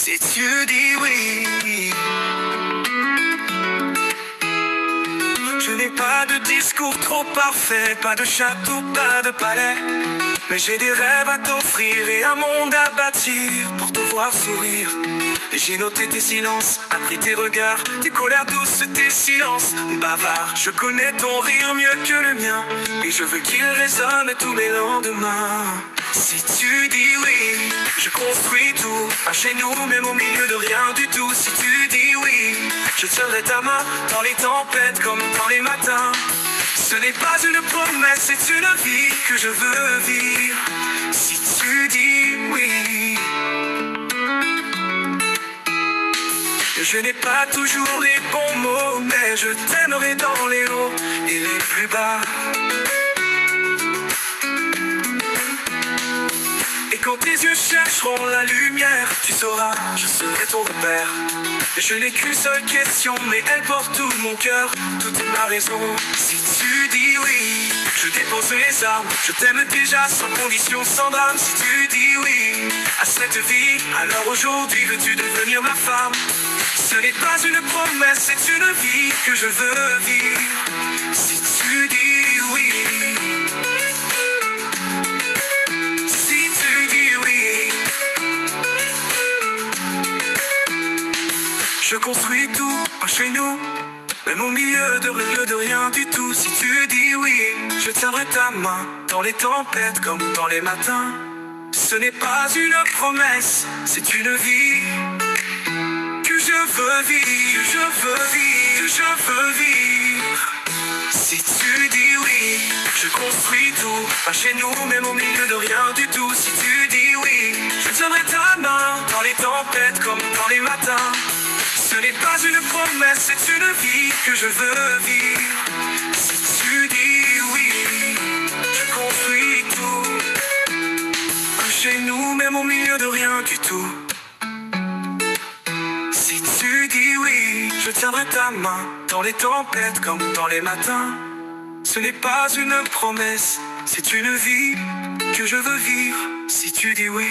si tu dis oui. Je n'ai pas de discours trop parfait, pas de château, pas de palais, mais j'ai des rêves à t'offrir et un monde à bâtir pour te voir sourire. Et j'ai noté tes silences, appris tes regards, tes colères douces, tes silences bavards. Je connais ton rire mieux que le mien, et je veux qu'il résonne tous les lendemains. Si tu dis oui, je construis tout, un chez nous, même au milieu de rien du tout. Si tu dis oui, je tiendrai ta main dans les tempêtes comme dans les matins. Ce n'est pas une promesse, c'est une vie que je veux vivre. Si tu dis oui. Je n'ai pas toujours les bons mots, mais je t'aimerai dans les hauts et les plus bas. Et quand tes yeux chercheront la lumière, tu sauras, je serai ton repère. Je n'ai qu'une seule question, mais elle porte tout mon cœur, toute ma raison. Si tu dis oui, je dépose les armes, je t'aime déjà sans condition, sans drame. Si tu dis oui à cette vie, alors aujourd'hui veux-tu devenir ma femme? Ce n'est pas une promesse, c'est une vie que je veux vivre. Si tu dis oui. Si tu dis oui. Je construis tout par chez nous, même au milieu de rien du tout. Si tu dis oui, je tiendrai ta main dans les tempêtes comme dans les matins. Ce n'est pas une promesse, c'est une vie que je veux vivre, je veux vivre, je veux vivre. Si tu dis oui, je construis tout, pas chez nous, même au milieu de rien du tout. Si tu dis oui, je tiendrai ta main dans les tempêtes comme dans les matins. Ce n'est pas une promesse, c'est une vie que je veux vivre. Si tu dis oui, je construis tout, pas chez nous, même au milieu de rien du tout. Si tu dis oui, je tiendrai ta main dans les tempêtes comme dans les matins. Ce n'est pas une promesse, c'est une vie que je veux vivre. Si tu dis oui.